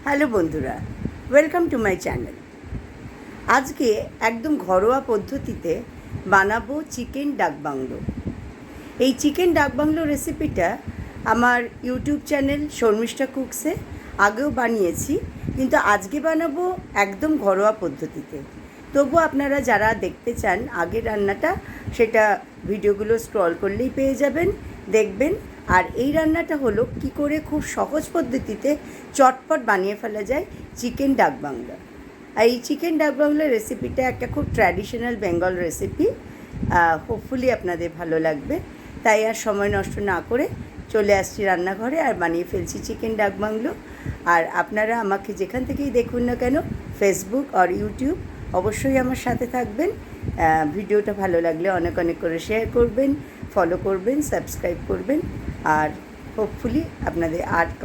Hello বন্ধুরা, welcome to my channel. আজকে একদম ঘরোয়া পদ্ধতিতে বানাবো চিকেন ডাক বাংলো। এই চিকেন ডাক বাংলো রেসিপিটা আমার ইউটিউব চ্যানেল শর্মিষ্ঠা কুকসে আগেও বানিয়েছি, কিন্তু আজকে বানাবো একদম ঘরোয়া পদ্ধতিতে। তবু আপনারা যারা দেখতে চান আগের রান্নাটা, সেটা ভিডিওগুলো স্ক্রল করলেই পেয়ে যাবেন, দেখবেন। আর এই রান্নাটা হলো কি করে খুব সহজ পদ্ধতিতে চটপট বানিয়ে ফেলা যায় চিকেন ডাক বাংলা। আর এই চিকেন ডাক বাংলা রেসিপিটা একটা খুব ট্র্যাডিশনাল বেঙ্গল রেসিপি। হোপফুলি আপনাদের ভালো লাগবে। তাই আর সময় নষ্ট না করে চলে আসছি রান্নাঘরে আর বানিয়ে ফেলছি চিকেন ডাক বাংলো। আর আপনারা আমাকে যেখান থেকেই দেখুন না কেন, ফেসবুক আর ইউটিউব, অবশ্যই আমার সাথে থাকবেন। ভিডিওটা ভালো লাগলে অনেক অনেক করে শেয়ার করবেন, ফলো করবেন, সাবস্ক্রাইব করবেন। আর হোপফুলি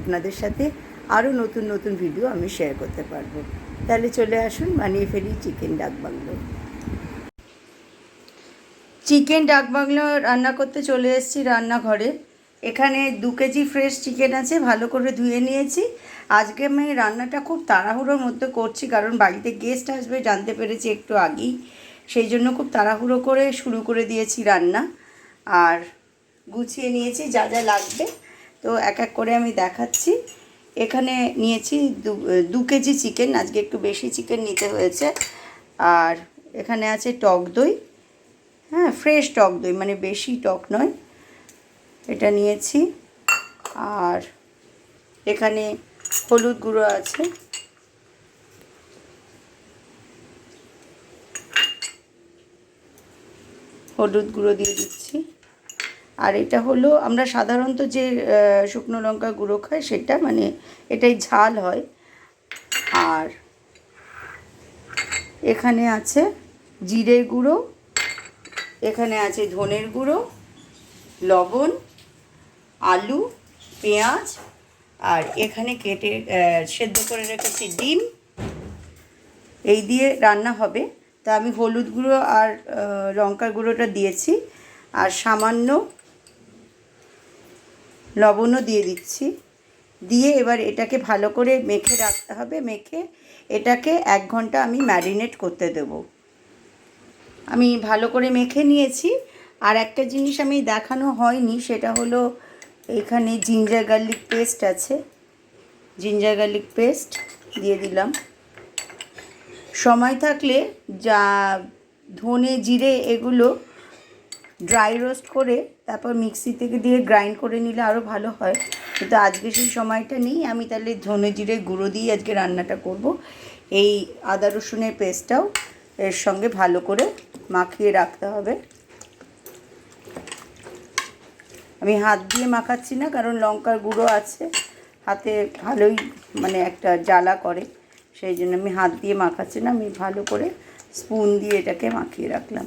আপনাদের সাথে আরও নতুন নতুন ভিডিও আমি শেয়ার করতে পারবো। তাহলে চলে আসুন, বানিয়ে ফেলি চিকেন ডাক বাংলো। চিকেন ডাক বাংলো রান্না করতে চলে এসেছি রান্নাঘরে। এখানে 2 কেজি ফ্রেশ চিকেন আছে, ভালো করে ধুয়ে নিয়েছি। আজকে আমি রান্নাটা খুব তাড়াহুড়োর মধ্যে করছি, কারণ বাড়িতে গেস্ট আসবে জানতে পেরেছি একটু আগেই। সেই জন্য খুব তাড়াহুড়ো করে শুরু করে দিয়েছি রান্না। আর গুছিয়ে নিয়েছি যা যা লাগবে, তো এক এক করে আমি দেখাচ্ছি। এখানে নিয়েছি 2 কেজি চিকেন, আজকে একটু বেশি চিকেন নিতে হয়েছে। আর এখানে আছে টক দই, হ্যাঁ ফ্রেশ টক দই, মানে বেশি টক নয়, এটা নিয়েছি। আর এখানে হলুদ গুঁড়ো আছে, হলুদ গুঁড়ো দিয়ে দিচ্ছি। আর এটা হলো আমরা সাধারণত যে শুকনো লঙ্কা গুঁড়ো খাই সেটা, মানে এটাই ঝাল হয়। আর এখানে আছে জিরে গুঁড়ো, এখানে আছে ধনের গুঁড়ো, লবণ, আলু, পেঁয়াজ, আর এখানে কেটে সেদ্ধ করে রেখেছি ডিম। এই দিয়ে রান্না হবে। তা আমি হলুদ গুঁড়ো আর লঙ্কার গুঁড়োটা দিয়েছি, আর সামান্য লবণও দিয়ে দিচ্ছি। দিয়ে এবার এটাকে ভালো করে মেখে রাখতে হবে। মেখে এটাকে 1 ঘন্টা আমি ম্যারিনেট করতে দেব। আমি ভালো করে মেখে নিয়েছি। আর একটা জিনিস আমি দেখানো হয়নি, সেটা হলো এখানে জিঞ্জার গার্লিক পেস্ট আছে, জিঞ্জার গার্লিক পেস্ট দিয়ে দিলাম। সময় থাকলে যা ধনে জিরে এগুলো ড্রাই রোস্ট করে তারপর মিক্সি থেকে দিয়ে গ্রাইন্ড করে নিলে আরও ভালো হয়, কিন্তু আজকে সেই সময়টা নেই। আমি তাহলে ধনে জিরে গুঁড়ো দিয়ে আজকে রান্নাটা করব। এই আদা রসুনের পেস্টটাও এর সঙ্গে ভালো করে মাখিয়ে রাখতে হবে। আমি হাত দিয়ে মাখাচ্ছি না, কারণ লঙ্কার গুঁড়ো আছে, হাতে ভালোই মানে একটা জ্বালা করে, সেই জন্য আমি হাত দিয়ে মাখাচ্ছি না। আমি ভালো করে স্পুন দিয়ে এটাকে মাখিয়ে রাখলাম।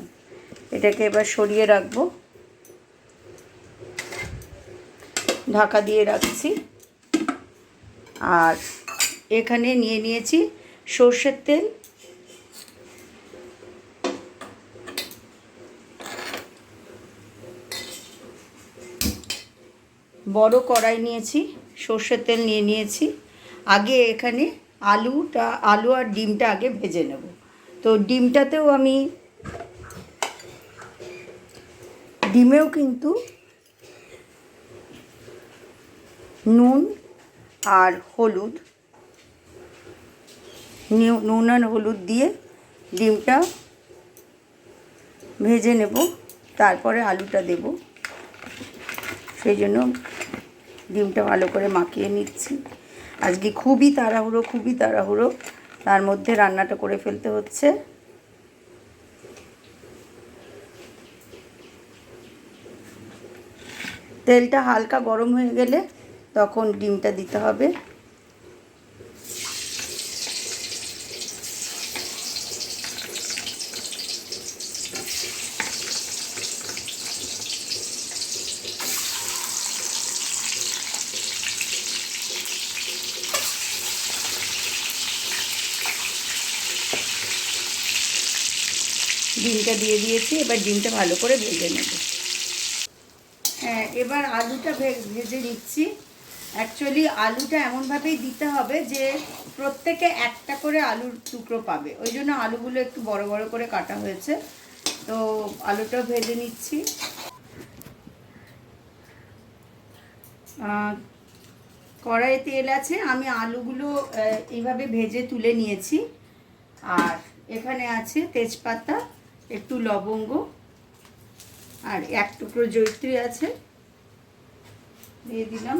এটাকে এবার সরিয়ে রাখবো, ঢাকা দিয়ে রাখছি। আর এখানে নিয়ে নিয়েছি সর্ষের তেল, বড় কড়াই নিয়েছি, সর্ষের তেল নিয়ে নিয়েছি। আগে এখানে আলু আর ডিমটা আগে ভেজে নেব। তো ডিমেও কিন্তু নুন আর হলুদ দিয়ে ডিমটা ভেজে নেব, তারপরে আলুটা দেব। সেই জন্য ডিমটা ভালো করে মাখিয়ে নিচ্ছি। আজকে খুবই তাড়াহুড়ো, তার মধ্যে রান্নাটা করে ফেলতে হচ্ছে। তেলটা হালকা গরম হয়ে গেলে তখন ডিমটা দিতে হবে। ডিমটা দিয়ে দিয়েছি, এবার ডিমটা ভালো করে ভেজে নেব। হ্যাঁ, এবার আলুটা ভেজে নিচ্ছি। অ্যাকচুয়ালি আলুটা এমনভাবেই দিতে হবে যে প্রত্যেকে একটা করে আলুর টুকরো পাবে, ওই জন্য আলুগুলো একটু বড় বড় করে কাটা হয়েছে। তো আলুটা ভেজে নিচ্ছি। কড়াইয়ে তেল আছে, আমি আলুগুলো এইভাবে ভেজে তুলে নিয়েছি। আর এখানে আছে তেজপাতা, একটু লবঙ্গ, আর এক টুকরো জয়িত্রী আছে, দিয়ে দিলাম।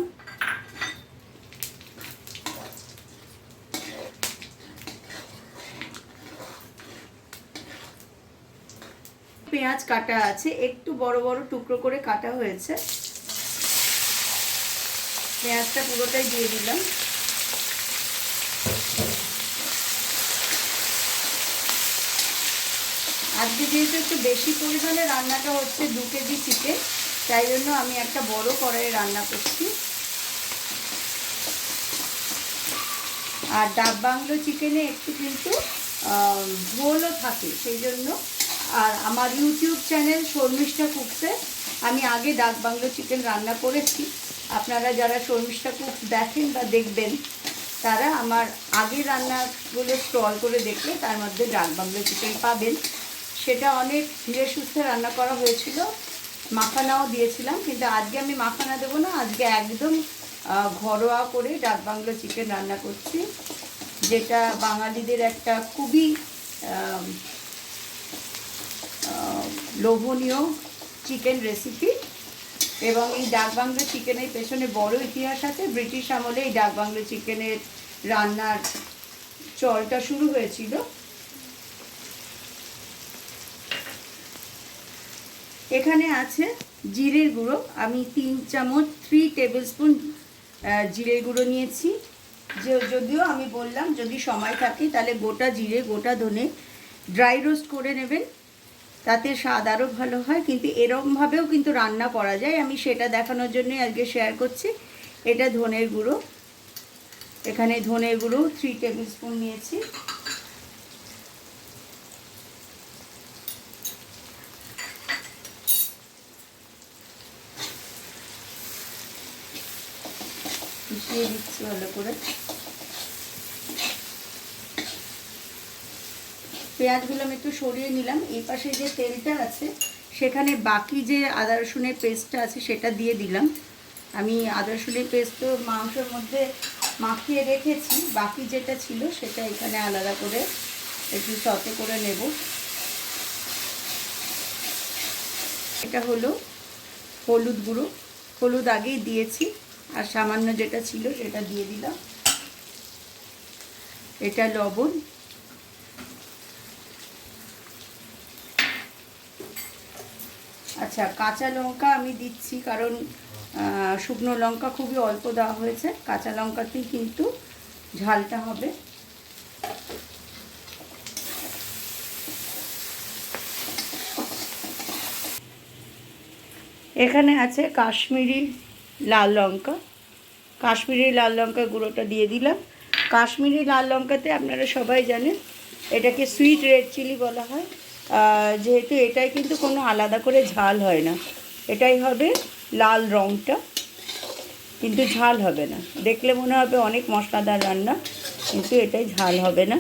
পেঁয়াজ কাটা আছে, একটু বড় বড় টুকরো করে কাটা হয়েছে। পেঁয়াজটা পুরোটাই দিয়ে দিলাম। আজকে যেহেতু একটু বেশি পরিমাণে রান্নাটা হচ্ছে, 2 কেজি চিকেন, তাই জন্য আমি একটা বড় কড়াইয়ে রান্না করছি। আর ডাক বাংলো চিকেনে একটু কিন্তু ঝোলও থাকে, সেই জন্য। আর আমার ইউটিউব চ্যানেল শর্মিষ্ঠা কুকসে আমি আগে ডাক বাংলো চিকেন রান্না করেছি। আপনারা যারা শর্মিষ্ঠা কুকস দেখেন বা দেখবেন, তারা আমার আগের রান্নাগুলো স্ক্রল করে দেখলে তার মধ্যে ডাক বাংলো চিকেন পাবেন। সেটা অনেক ধীরে সুস্থে রান্না করা হয়েছিল, মাখানাও দিয়েছিলাম। কিন্তু আজকে আমি মাখানা দেবো না, আজকে একদম ঘরোয়া করে ডাক বাংলো চিকেন রান্না করছি, যেটা বাঙালিদের একটা খুবই লোভনীয় চিকেন রেসিপি। এবং এই ডাক বাংলো চিকেনের পেছনে বড় ইতিহাস আছে। ব্রিটিশ আমলে এই ডাক বাংলো চিকেনের রান্নার চলটা শুরু হয়েছিল। এখানে আছে জিরের গুঁড়ো, আমি 3 চামচ 3 টেবিল স্পুন জিরের গুঁড়ো নিয়েছি। যদিও আমি বললাম যদি সময় থাকে তাহলে গোটা জিরে গোটা ধনে ড্রাই রোস্ট করে নেবেন, তাতে স্বাদ আরও ভালো হয়। কিন্তু এরকমভাবেও কিন্তু রান্না করা যায়, আমি সেটা দেখানোর জন্যই আজকে শেয়ার করছি। এটা ধনের গুঁড়ো, এখানে ধনের গুঁড়ো 3 টেবিল স্পুন নিয়েছি। মিশিয়ে দিচ্ছি ভালো করে। পেঁয়াজগুলো আমি একটু সরিয়ে নিলাম। এই পাশে যে তেলটা আছে সেখানে বাকি যে আদা রসুনের পেস্টটা আছে সেটা দিয়ে দিলাম। আমি আদা রসুনের পেস্ট তো মাংসের মধ্যে মাখিয়ে রেখেছি, বাকি যেটা ছিল সেটা এখানে আলাদা করে একটু সতে করে নেব। এটা হলো হলুদ গুঁড়ো, হলুদ আগেই দিয়েছি, আর সামান্য যেটা ছিল সেটা দিয়ে দিলাম। এটা লবণ, আচ্ছা কাঁচা লঙ্কা আমি দিচ্ছি, কারণ শুকনো লঙ্কা খুবই অল্প দেওয়া হয়েছে, কাঁচা লঙ্কাতেই কিন্তু ঝালটা হবে। এখানে আছে কাশ্মীরি লাল লঙ্কা, কাশ্মীরি লাল লঙ্কা গুঁড়োটা দিয়ে দিলাম। কাশ্মীরি লাল লঙ্কাতে আপনারা সবাই জানেন এটাকে সুইট রেড চিলি বলা হয়, যেহেতু এটাই কিন্তু কোনো আলাদা করে ঝাল হয় না, এটাই হবে লাল রঙটা, কিন্তু ঝাল হবে না। দেখলে মনে হবে অনেক মশলাদার রান্না, কিন্তু এটাই ঝাল হবে না।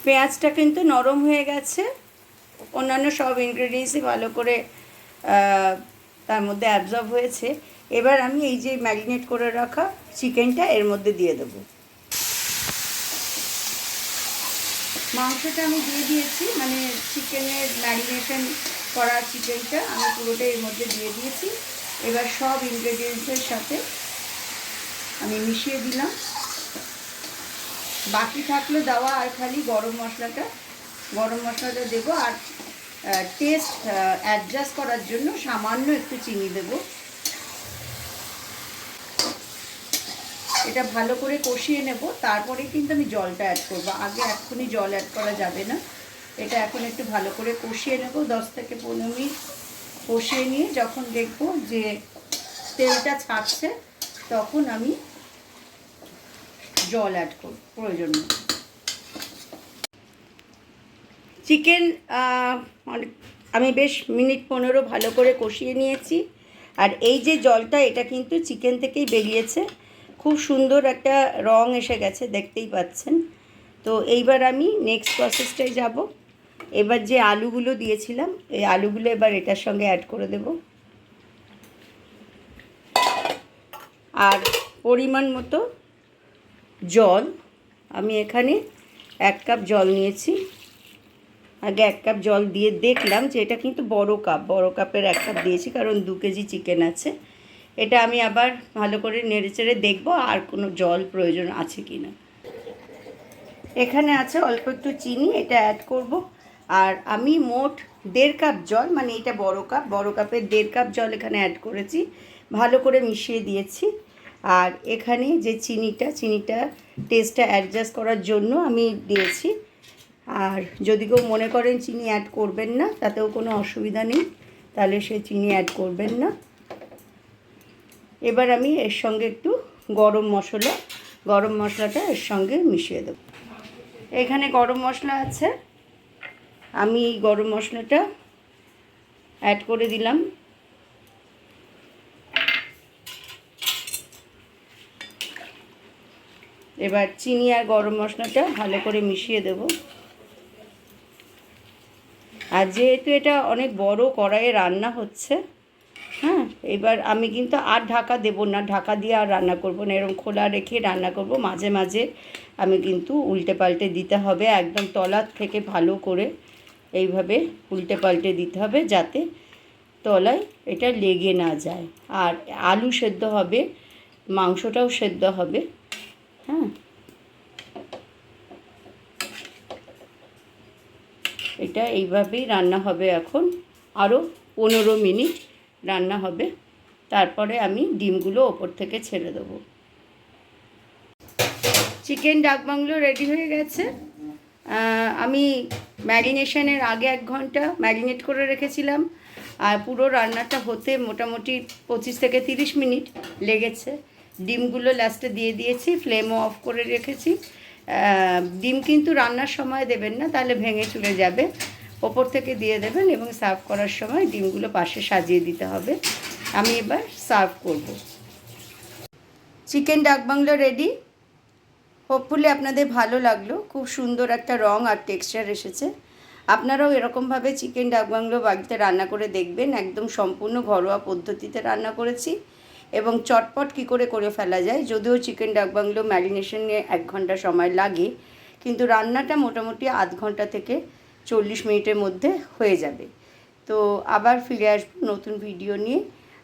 পেঁয়াজটা কিন্তু নরম হয়ে গেছে, অন্যান্য সব ইনগ্রেডিয়েন্টসই ভালো করে তার মধ্যে অ্যাবজর্ব হয়েছে। এবার আমি এই যে ম্যারিনেট করে রাখা চিকেনটা এর মধ্যে দিয়ে দেবো। মাংসটা আমি দিয়ে দিয়েছি, মানে চিকেনের ম্যারিনেশন করা চিকেনটা আমি পুরোটা এর মধ্যে দিয়ে দিয়েছি। এবার সব ইনগ্রেডিয়েন্টসের সাথে আমি মিশিয়ে দিলাম। বাকি থাকলো দেওয়া আর খালি গরম মশলাটা দেবো। আর টেস্ট অ্যাডজাস্ট করার জন্য সামান্য একটু চিনি দেব। এটা ভালো করে কষিয়ে নেব, তারপরে কিন্তু আমি জলটা অ্যাড করবো। আগে এক্ষুনি জল অ্যাড করা যাবে না, এটা এখন একটু ভালো করে কষিয়ে নেব। 10 থেকে 15 মিনিট কষিয়ে নিয়ে যখন দেখবো যে তেলটা ছাড়ছে, তখন আমি জল অ্যাড করব প্রয়োজন। চিকেন অনেক আমি বেশ মিনিট 15 ভালো করে কষিয়ে নিয়েছি। আর এই যে জলটা, এটা কিন্তু চিকেন থেকেই বেরিয়েছে। খুব সুন্দর একটা রং এসে গেছে, দেখতেই পাচ্ছেন। তো এইবার আমি নেক্সট প্রসেসটায় যাব। এবার যে আলুগুলো দিয়েছিলাম, এই আলুগুলো এবার এটার সঙ্গে অ্যাড করে দেব। আর পরিমাণ মতো জল, আমি এখানে 1 কাপ জল নিয়েছি। আগে 1 কাপ জল দিয়ে দেখলাম যে এটা কিন্তু বড় কাপের 1 কাপ দিয়েছি, কারণ 2 কেজি চিকেন আছে। এটা আমি আবার ভালো করে নেড়েচেড়ে দেখব আর কোনো জল প্রয়োজন আছে কি না। এখানে আছে অল্প একটু চিনি, এটা অ্যাড করব। আর আমি মোট 1.5 কাপ জল, মানে এটা বড় কাপের 1.5 কাপ জল এখানে অ্যাড করেছি, ভালো করে মিশিয়ে দিয়েছি। আর এখানে যে চিনিটা টেস্টটা অ্যাডজাস্ট করার জন্য আমি দিয়েছি। আর যদি কেউ মনে করেন চিনি অ্যাড করবেন না, তাতেও কোনো অসুবিধা নেই, তাহলে সে চিনি অ্যাড করবেন না। এবার আমি এর সঙ্গে একটু গরম মশলাটা এর সঙ্গে মিশিয়ে দেব। এখানে গরম মশলা আছে, আমি গরম মশলাটা অ্যাড করে দিলাম। এবার চিনি আর গরম মশলাটা ভালো করে মিশিয়ে দেব। আর যেহেতু এটা অনেক বড় কড়াইয়ে রান্না হচ্ছে, হ্যাঁ, এবার আমি কিন্তু আর ঢাকা দেব না, ঢাকা দিয়ে আর রান্না করব না, এরকম খোলা রেখে রান্না করব। মাঝে মাঝে আমি কিন্তু উল্টে পাল্টে দিতে হবে, একদম তলার থেকে ভালো করে এইভাবে উল্টে পাল্টে দিতে হবে, যাতে তলায় এটা লেগে না যায়। আর আলু সেদ্ধ হবে, মাংসটাও সেদ্ধ হবে। হ্যাঁ, এটা এইভাবেই রান্না হবে। এখন আরও 15 মিনিট রান্না হবে, তারপরে আমি ডিমগুলো ওপর থেকে ছেড়ে দেবো। চিকেন ডাক বাংলো রেডি হয়ে গেছে। আমি ম্যারিনেশনের আগে 1 ঘন্টা ম্যারিনেট করে রেখেছিলাম, আর পুরো রান্নাটা হতে মোটামুটি 25 থেকে 30 মিনিট লেগেছে। ডিমগুলো লাস্টে দিয়ে দিয়েছি, ফ্লেমও অফ করে রেখেছি। ডিম কিন্তু রান্নার সময় দেবেন না, তাহলে ভেঙে চলে যাবে। ওপর থেকে দিয়ে দেবেন এবং সার্ভ করার সময় ডিমগুলো পাশে সাজিয়ে দিতে হবে। আমি এবার সার্ভ করব। চিকেন ডাক বাংলো রেডি। হোপফুলি আপনাদের ভালো লাগলো। খুব সুন্দর একটা রং আর টেক্সচার এসেছে। আপনারাও এরকমভাবে চিকেন ডাক বাংলো বাড়িতে রান্না করে দেখবেন। একদম সম্পূর্ণ ঘরোয়া পদ্ধতিতে রান্না করেছি এবং চটপট কী করে ফেলা যায়। যদিও চিকেন ডাক বাংলো ম্যারিনেশনে 1 ঘন্টা সময় লাগে, কিন্তু রান্নাটা মোটামুটি আধ ঘন্টা থেকে 40 মিনিটের মধ্যে হয়ে যাবে। তো আবার ফিরে আসবো নতুন ভিডিও নিয়ে।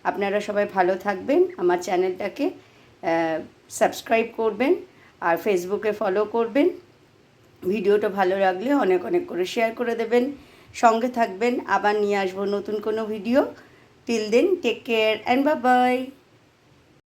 আপনারা সবাই ভালো থাকবেন, আমার চ্যানেলটাকে সাবস্ক্রাইব করবেন আর ফেসবুকে ফলো করবেন। ভিডিওটা ভালো লাগলে অনেক করে শেয়ার করে দেবেন, সঙ্গে থাকবেন। আবার নিয়ে আসবো নতুন কোনো video. Till then, take care and bye by.